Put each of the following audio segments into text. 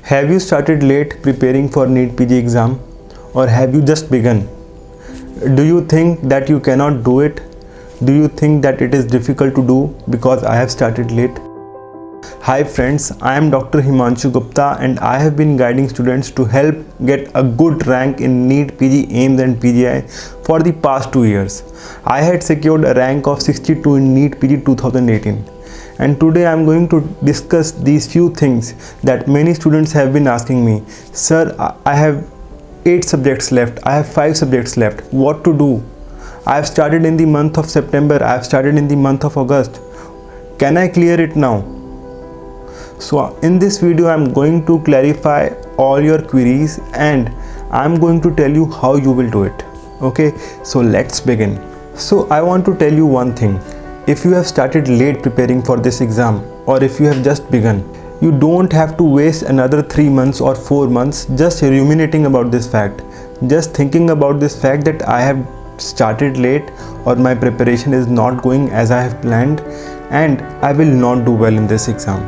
Have you started late preparing for NEET PG exam, or have you just begun? Do you think that you cannot do it? Do you think that it is difficult to do because I have started late? Hi friends, I am Dr. Himanshu Gupta and I have been guiding students to help get a good rank in NEET PG AIIMS and PGI for the past 2 years. I had secured a rank of 62 in NEET PG 2018. And today I am going to discuss these few things that many students have been asking me. Sir, I have 8 subjects left, I have 5 subjects left, what to do? I have started in the month of September, I have started in the month of August. Can I clear it now? So in this video I am going to clarify all your queries and I am going to tell you how you will do it. Okay, so let's begin. So I want to tell you one thing. If you have started late preparing for this exam, or if you have just begun, you don't have to waste another 3 months or 4 months just ruminating about this fact, just thinking about this fact that I have started late or my preparation is not going as I have planned and I will not do well in this exam.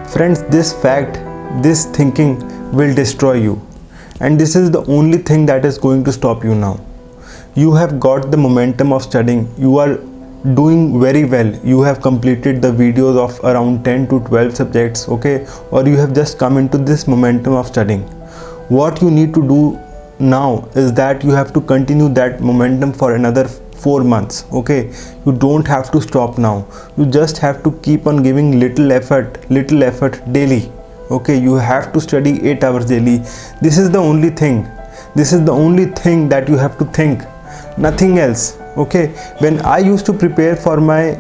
Friends, this fact, this thinking will destroy you, and this is the only thing that is going to stop you now. You have got the momentum of studying, you are doing very well, you have completed the videos of around 10 to 12 subjects, okay, or you have just come into this momentum of studying. What you need to do now is that you have to continue that momentum for another 4 months, okay. You don't have to stop now, you just have to keep on giving little effort daily, okay. You have to study 8 hours daily. This is the only thing, that you have to think, nothing else, okay. When I used to prepare for my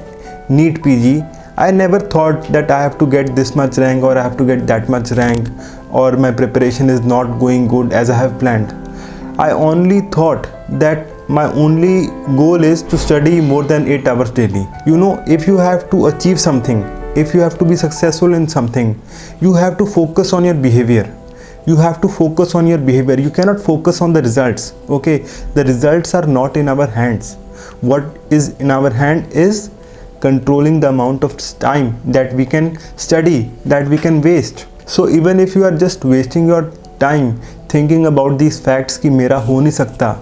NEET PG, I never thought that I have to get this much rank or I have to get that much rank or my preparation is not going good as I have planned. I only thought that my only goal is to study more than 8 hours daily. You know, if you have to achieve something, if you have to be successful in something, you have to focus on your behavior. You have to focus on your behavior. You cannot focus on the results, okay. The results are not in our hands. What is in our hand is controlling the amount of time that we can study, that we can waste. So even if you are just wasting your time thinking about these facts कि मेरा हो नहीं सकता,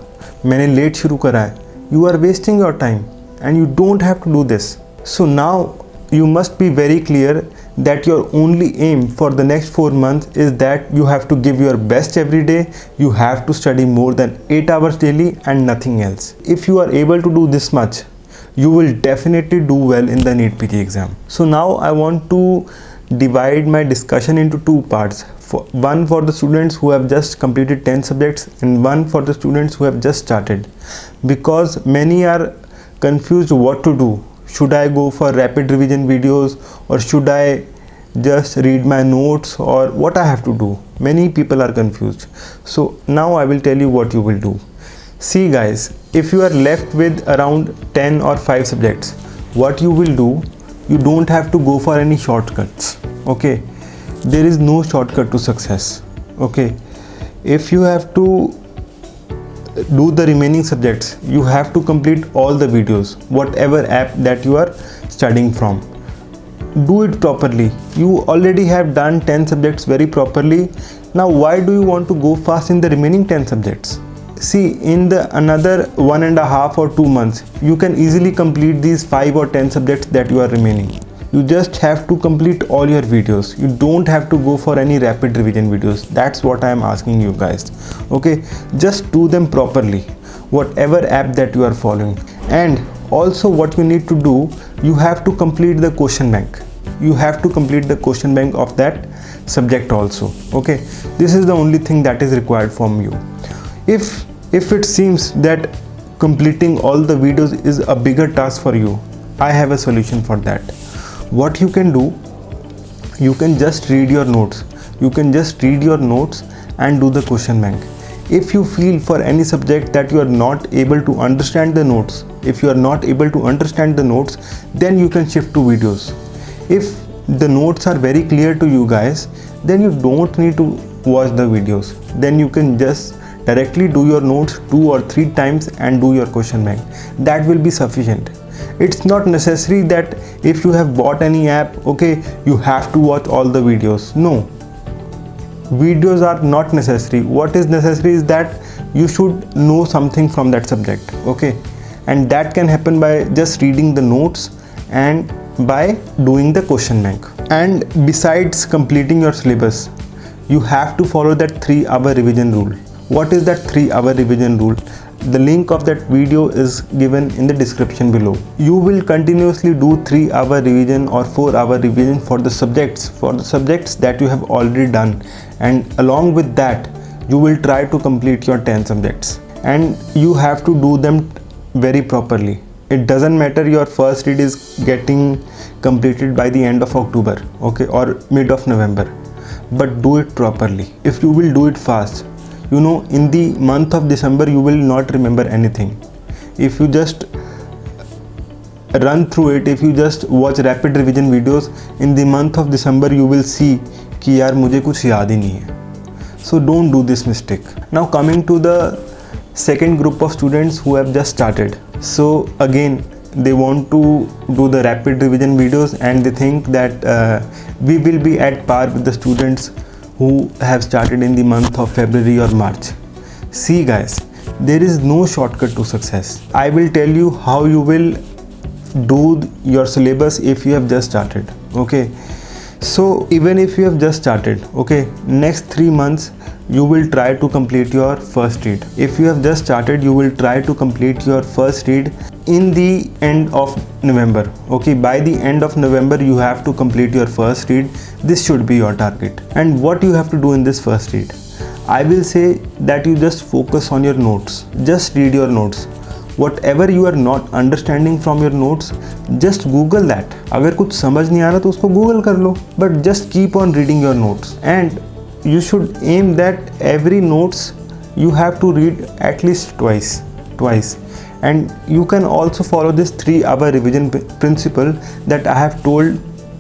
मैंने late शुरू करा है, you are wasting your time and you don't have to do this. So now you must be very clear that your only aim for the next 4 months is that you have to give your best every day. You have to study more than 8 hours daily and nothing else. If you are able to do this much, you will definitely do well in the NEET PG exam. So now I want to divide my discussion into 2 parts. One for the students who have just completed 10 subjects and one for the students who have just started, because many are confused what to do. Should I go for rapid revision videos or should I just read my notes, or what I have to do? Many people are confused. So now I will tell you what you will do. See guys, if you are left with around 10 or 5 subjects, what you will do, you don't have to go for any shortcuts, okay. There is no shortcut to success, okay. If you have to do the remaining subjects, you have to complete all the videos, whatever app that you are studying from. Do it properly. You already have done 10 subjects very properly. Now why do you want to go fast in the remaining 10 subjects? See, in the another 1.5 or 2 months, you can easily complete these 5 or 10 subjects that you are remaining. You just have to complete all your videos. You don't have to go for any rapid revision videos. That's what I am asking you guys, okay. Just do them properly, whatever app that you are following. And also what you need to do, you have to complete the question bank. You have to complete the question bank of that subject also, okay. This is the only thing that is required from you. If it seems that completing all the videos is a bigger task for you, I have a solution for that. What you can do, you can just read your notes. You can just read your notes and do the question bank. If you feel for any subject that you are not able to understand the notes, then you can shift to videos. If the notes are very clear to you guys, then you don't need to watch the videos. Then you can just directly do your notes 2 or 3 times and do your question bank. That will be sufficient. It's not necessary that if you have bought any app, okay, you have to watch all the videos. No, videos are not necessary. What is necessary is that you should know something from that subject, okay, and that can happen by just reading the notes and by doing the question bank. And besides completing your syllabus, you have to follow that 3-hour revision rule. What is that 3-hour revision rule? The link of that video is given in the description below. You will continuously do 3-hour revision or 4-hour revision for the subjects that you have already done, and along with that you will try to complete your 10 subjects, and you have to do them very properly. It doesn't matter your first read is getting completed by the end of October, okay, or mid of November, but do it properly. If you will do it fast, you know, in the month of December you will not remember anything. If you just run through it, if you just watch rapid revision videos, in the month of December you will see कि यार मुझे कुछ याद ही नहीं है. So don't do this mistake. Now coming to the second group of students who have just started. So again, they want to do the rapid revision videos and they think that we will be at par with the students who have started in the month of February or March. See guys, there is no shortcut to success. I will tell you how you will do your syllabus if you have just started, okay. So even if you have just started, okay, next 3 months you will try to complete your first read. If you have just started, you will try to complete your first read in the end of November, okay. By the end of November you have to complete your first read. This should be your target. And what you have to do in this first read, I will say that you just focus on your notes. Just read your notes. Whatever you are not understanding from your notes, just Google that. अगर कुछ समझ नहीं आ रहा तो उसको Google कर लो. But just keep on reading your notes, and you should aim that every notes you have to read at least twice. And you can also follow this 3-hour revision principle that I have told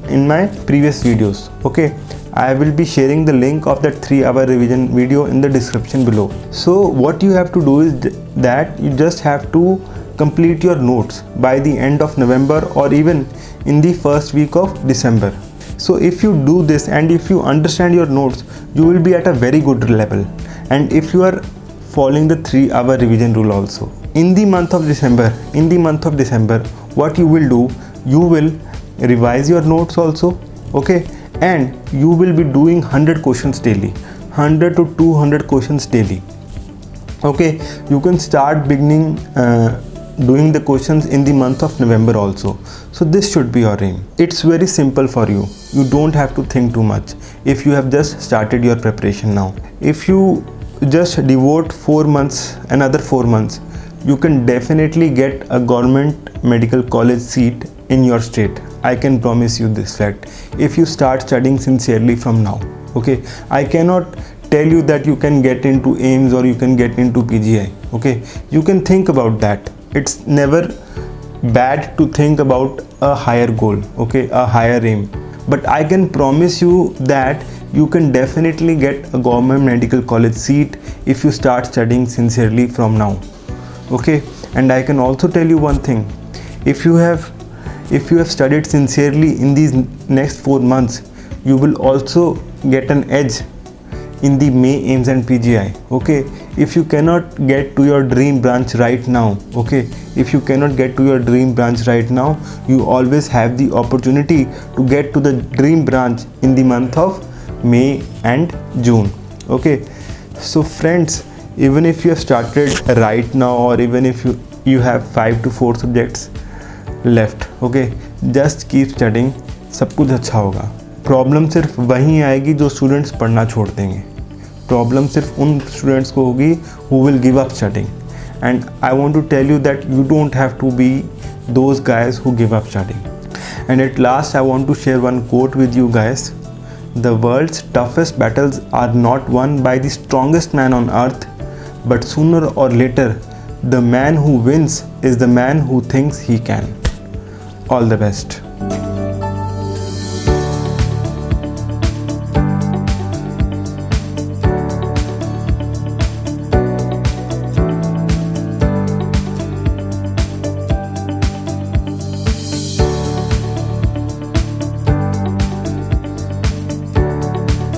in my previous videos, okay. I will be sharing the link of that 3-hour revision video in the description below. So what you have to do is that you just have to complete your notes by the end of November or even in the first week of December. So if you do this and if you understand your notes, you will be at a very good level. And if you are following the 3-hour revision rule also, in the month of December, what you will do, you will revise your notes also, okay, and you will be doing 100 questions daily, 100 to 200 questions daily, okay. You can start beginning doing the questions in the month of November also. So this should be your aim. It's very simple for you. You don't have to think too much if you have just started your preparation now. If you just devote 4 months, another 4 months, you can definitely get a government medical college seat in your state. I can promise you this fact if you start studying sincerely from now, okay. I cannot tell you that you can get into AIIMS or you can get into PGI, okay. You can think about that. It's never bad to think about a higher goal, okay, a higher aim. But I can promise you that you can definitely get a government medical college seat if you start studying sincerely from now, okay. And I can also tell you one thing, if you have studied sincerely in these next 4 months, you will also get an edge in the May AIIMS and PGI, okay. If you cannot get to your dream branch right now, okay, if you cannot get to your dream branch right now, you always have the opportunity to get to the dream branch in the month of May and June, okay. So friends, even if you have started right now or even if you have 5 to 4 subjects left, okay, just keep studying. सब कुछ अच्छा होगा. Problem सिर्फ वहीं आएगी जो students पढ़ना छोड़ देंगे. प्रॉब्लम सिर्फ उन स्टूडेंट्स को होगी who will give up studying. And I want to tell you that you don't have to be those guys who give up studying. And at last I want to share one quote with you guys. The world's toughest battles are not won by the strongest man on earth, but sooner or later the man who wins is the man who thinks he can. All the best.